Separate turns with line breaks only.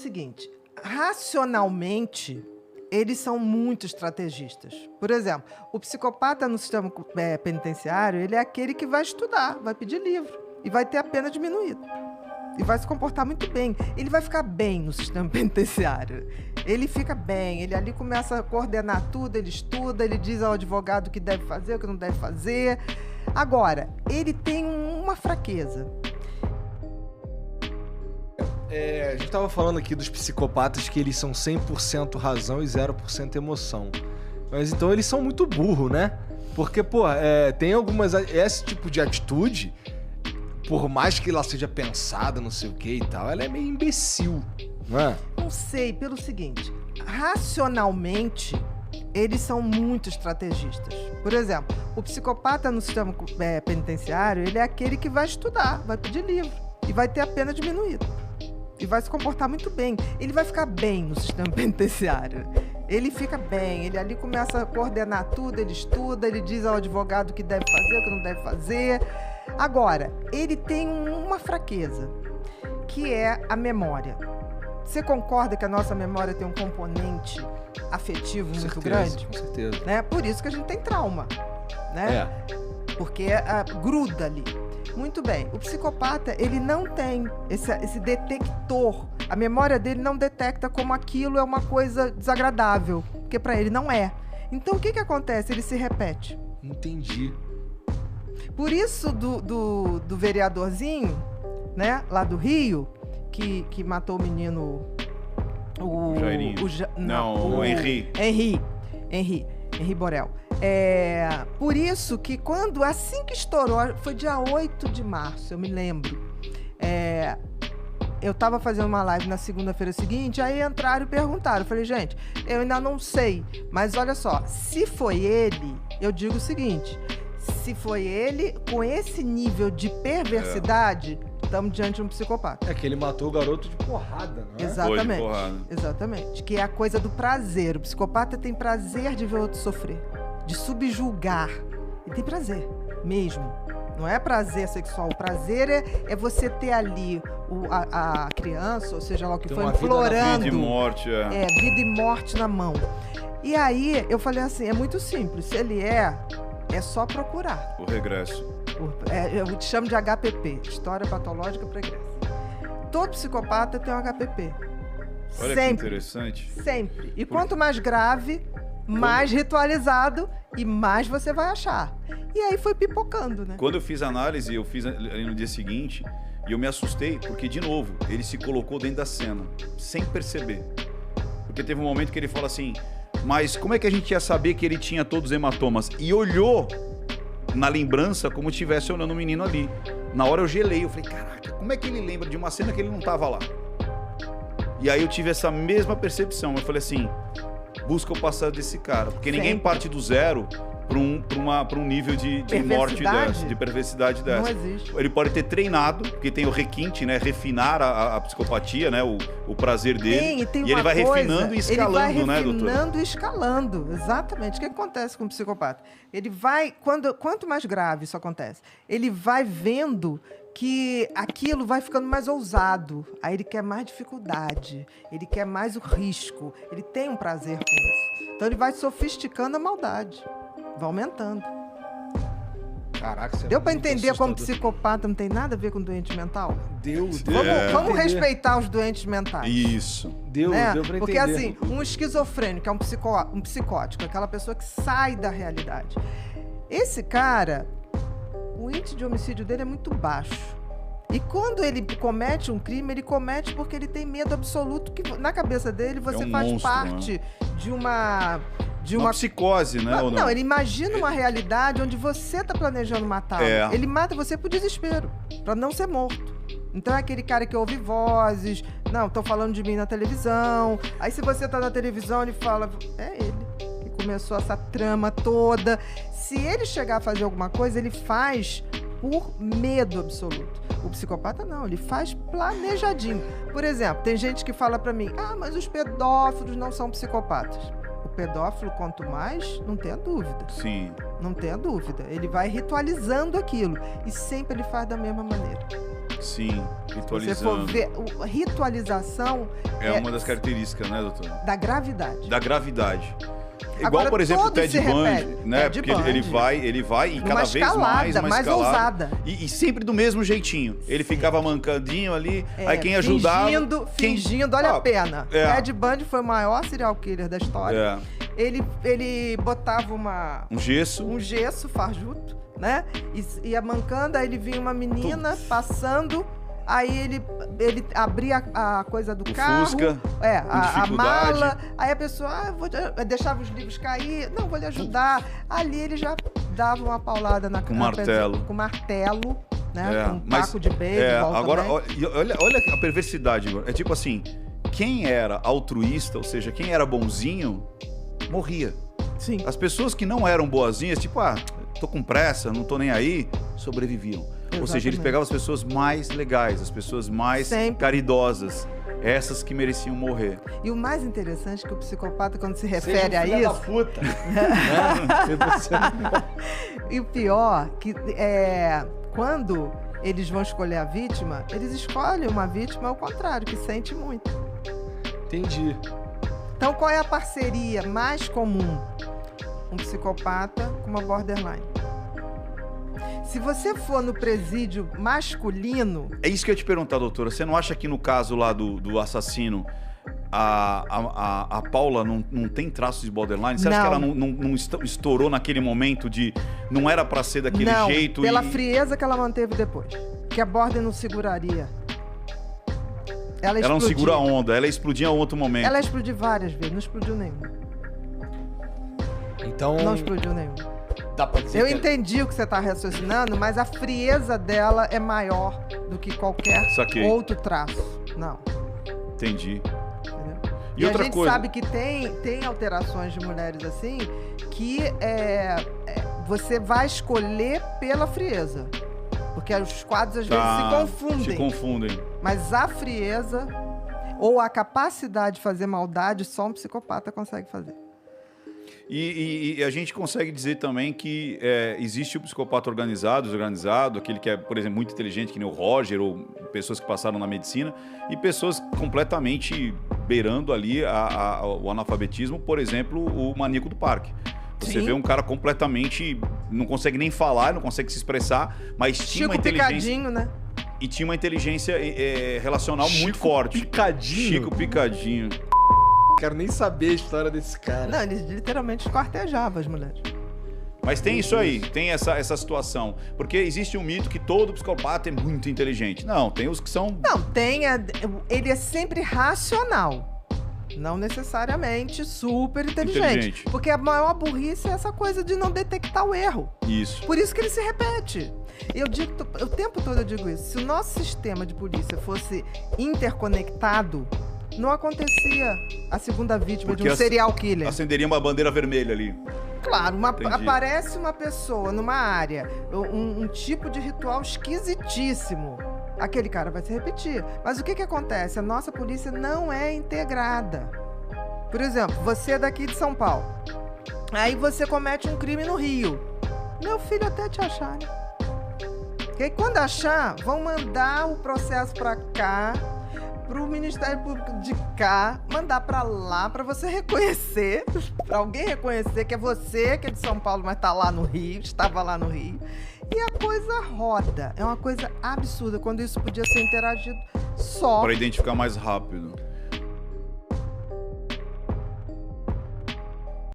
Seguinte, racionalmente, eles são muito estrategistas. Por exemplo, o psicopata no sistema penitenciário, ele é aquele que vai estudar, vai pedir livro e vai ter a pena diminuída. E vai se comportar muito bem. Ele vai ficar bem no sistema penitenciário. Ele fica bem, ele ali começa a coordenar tudo, ele estuda, ele diz ao advogado o que deve fazer, o que não deve fazer. Agora, ele tem uma fraqueza.
A gente tava falando aqui dos psicopatas que eles são 100% razão e 0% emoção. Mas então eles são muito burros, né? Porque, tem algumas... Esse tipo de atitude, por mais que ela seja pensada, não sei o que e tal, ela é meio imbecil, não é?
Não sei, pelo seguinte, racionalmente, eles são muito estrategistas. Por exemplo, o psicopata no sistema penitenciário, ele é aquele que vai estudar, vai pedir livro e vai ter a pena diminuída. E vai se comportar muito bem. Ele vai ficar bem no sistema penitenciário. Ele fica bem, ele ali começa a coordenar tudo, ele estuda, ele diz ao advogado o que deve fazer, o que não deve fazer. Agora, ele tem uma fraqueza, que é a memória. Você concorda que a nossa memória tem um componente afetivo muito grande?
Com certeza.
Né? Por isso que a gente tem trauma, né? Porque gruda ali. Muito bem, o psicopata, ele não tem esse detector. A memória dele não detecta como aquilo é uma coisa desagradável, porque para ele não é. Então o que acontece? Ele se repete.
Entendi.
Por isso do vereadorzinho, né, lá do Rio, que matou o menino...
O Jairinho. O Henri.
Henri Borel. Por isso que assim que estourou, foi dia 8 de março, eu me lembro. Eu tava fazendo uma live na segunda-feira seguinte, aí entraram e perguntaram. Eu falei, gente, eu ainda não sei, mas olha só, se foi ele, eu digo o seguinte, se foi ele, com esse nível de perversidade, estamos diante de um psicopata.
É que ele matou o garoto de porrada, não é?
Exatamente.
Foi de porrada.
Exatamente. Que é a coisa do prazer. O psicopata tem prazer de ver o outro sofrer, de subjugar. Ele tem prazer, mesmo. Não é prazer sexual. O prazer é você ter ali a criança, ou seja lá o que for, implorando.
Vida e morte,
vida e morte na mão. E aí, eu falei assim, é muito simples. Se ele é só procurar.
O regresso.
Eu te chamo de HPP, História Patológica Pregressa. Todo psicopata tem um HPP.
Olha
sempre,
que interessante.
Sempre. E quanto mais grave, mais ritualizado e mais você vai achar. E aí foi pipocando, né?
Quando eu fiz a análise, eu fiz ali no dia seguinte e eu me assustei porque, de novo, ele se colocou dentro da cena, sem perceber. Porque teve um momento que ele fala assim, mas como é que a gente ia saber que ele tinha todos os hematomas? E olhou na lembrança como estivesse olhando o menino ali. Na hora eu gelei, eu falei, caraca, como é que ele lembra de uma cena que ele não tava lá? E aí eu tive essa mesma percepção, eu falei assim, busca o passado desse cara, porque ninguém parte do zero para um nível de morte dessa, de perversidade dessa.
Não existe.
Ele pode ter treinado, porque tem o requinte, né? Refinar a psicopatia, né? O prazer dele.
Tem
e ele vai refinando e escalando, né, doutor?
Ele vai refinando e escalando, exatamente. O que acontece com o psicopata? Ele vai, quanto mais grave isso acontece, ele vai vendo que aquilo vai ficando mais ousado. Aí ele quer mais dificuldade, ele quer mais o risco, ele tem um prazer com isso. Então ele vai sofisticando a maldade. Vai aumentando.
Caraca, você
deu pra entender como psicopata não tem nada a ver com doente mental?
Deu.
Vamos respeitar os doentes mentais.
Isso.
Deu pra entender.
Porque assim, um esquizofrênico é um psicótico, aquela pessoa que sai da realidade. Esse cara, o índice de homicídio dele é muito baixo. E quando ele comete um crime, ele comete porque ele tem medo absoluto que na cabeça dele você faz
monstro,
parte, né? de uma
psicose, né?
Não, ele imagina uma realidade onde você tá planejando matá-lo. Ele mata você por desespero, pra não ser morto. Então é aquele cara que ouve vozes, não, estão falando de mim na televisão. Aí se você tá na televisão, ele fala, é ele que começou essa trama toda. Se ele chegar a fazer alguma coisa, ele faz por medo absoluto. O psicopata não, ele faz planejadinho. Por exemplo, tem gente que fala pra mim, mas os pedófilos não são psicopatas. O pedófilo, quanto mais, não tenha dúvida.
Sim.
Não tenha dúvida. Ele vai ritualizando aquilo. E sempre ele faz da mesma maneira.
Sim,
Se você for
ritualizando.
ver, ritualização
É uma das características, né, doutor?
da gravidade.
Da gravidade. Igual,
Agora,
por exemplo, o
todos
Ted
se
Bundy,
repetem.
né?
Ted
Porque ele
Bundy.
vai e
Numa
cada vez mais, uma
mais
escalada.
ousada.
E sempre do mesmo jeitinho. Ele ficava mancadinho ali, aí quem ajudava...
Fingindo, olha a pena.
É.
Ted Bundy foi o maior serial killer da história.
É,
Ele botava
um gesso.
um gesso fajuto, né? E ia mancando, aí ele vinha uma menina passando, aí ele abria a coisa do
O
carro.
Fusca,
a
dificuldade.
mala. Aí a pessoa, deixava os livros cair. Não, vou lhe ajudar. Ali ele já dava uma paulada na
Com
na
martelo.
Com martelo, né? Com um
mas-
taco de beisebol
agora,
também.
olha a perversidade, Igor. É tipo assim, quem era altruísta, ou seja, quem era bonzinho, morria.
Sim.
As pessoas que não eram boazinhas, tipo, tô com pressa, não tô nem aí, sobreviviam. Ou seja, eles
Exatamente.
pegavam as pessoas mais legais, as pessoas mais
Sempre.
caridosas, essas que mereciam morrer.
E o mais interessante é que o psicopata, quando se refere a
Seja um filho
isso,
da puta. Né? Você-
e o pior, que quando eles vão escolher a vítima, eles escolhem uma vítima ao contrário, que sente muito.
Entendi.
Então, qual é a parceria mais comum? Um psicopata com uma borderline. Se você for no presídio masculino,
É isso que eu ia te perguntar, doutora. Você não acha que no caso lá do assassino, a Paula não tem traços de borderline? Você acha
Não.
que ela não estourou naquele momento de não era pra ser daquele
não,
jeito?
pela frieza que ela manteve depois. Que a border não seguraria. Ela
Ela não
explodia.
segura a onda, ela explodia em outro momento.
Ela explodiu várias vezes, não explodiu nenhuma.
Então,
Não explodiu nenhuma.
dá pra dizer
Eu
que
entendi o que você está raciocinando, mas a frieza dela é maior do que qualquer
Saquei.
outro traço. Não,
Entendi.
entendeu?
E
E a
outra
gente
coisa-
sabe que tem alterações de mulheres assim que você vai escolher pela frieza. Porque os quadros às vezes se confundem.
Se confundem.
Mas a frieza ou a capacidade de fazer maldade só um psicopata consegue fazer.
E a gente consegue dizer também que existe o psicopata organizado, aquele que é, por exemplo, muito inteligente, que nem o Roger, ou pessoas que passaram na medicina, e pessoas completamente beirando ali o analfabetismo, por exemplo, o maníaco do parque. Você
Sim.
vê um cara completamente... não consegue nem falar, não consegue se expressar, mas tinha uma
Chico
inteligência...
Picadinho, né?
E tinha uma inteligência relacional muito
Chico
forte.
Picadinho?
Chico Picadinho.
quero nem saber a história desse cara.
Não, ele literalmente esquartejava as mulheres.
Mas tem isso aí, tem essa situação. Porque existe um mito que todo psicopata é muito inteligente. Não, tem os que são...
Não, ele é sempre racional. Não necessariamente super inteligente. Porque a maior burrice é essa coisa de não detectar o erro.
Isso.
Por isso que ele se repete. O tempo todo eu digo isso. Se o nosso sistema de polícia fosse interconectado, não acontecia a segunda vítima
Porque
de um serial killer.
Acenderia uma bandeira vermelha ali.
Claro,
Entendi.
aparece uma pessoa numa área, um tipo de ritual esquisitíssimo. Aquele cara vai se repetir. Mas o que acontece? A nossa polícia não é integrada. Por exemplo, você é daqui de São Paulo. Aí você comete um crime no Rio. Meu filho até te achar, né? Porque aí quando achar, vão mandar o processo pra cá, pro Ministério Público de cá, mandar pra lá, pra você reconhecer, pra alguém reconhecer que é você, que é de São Paulo, mas tá lá no Rio, estava lá no Rio. E a coisa roda. É uma coisa absurda, quando isso podia ser interagido só
Para identificar mais rápido.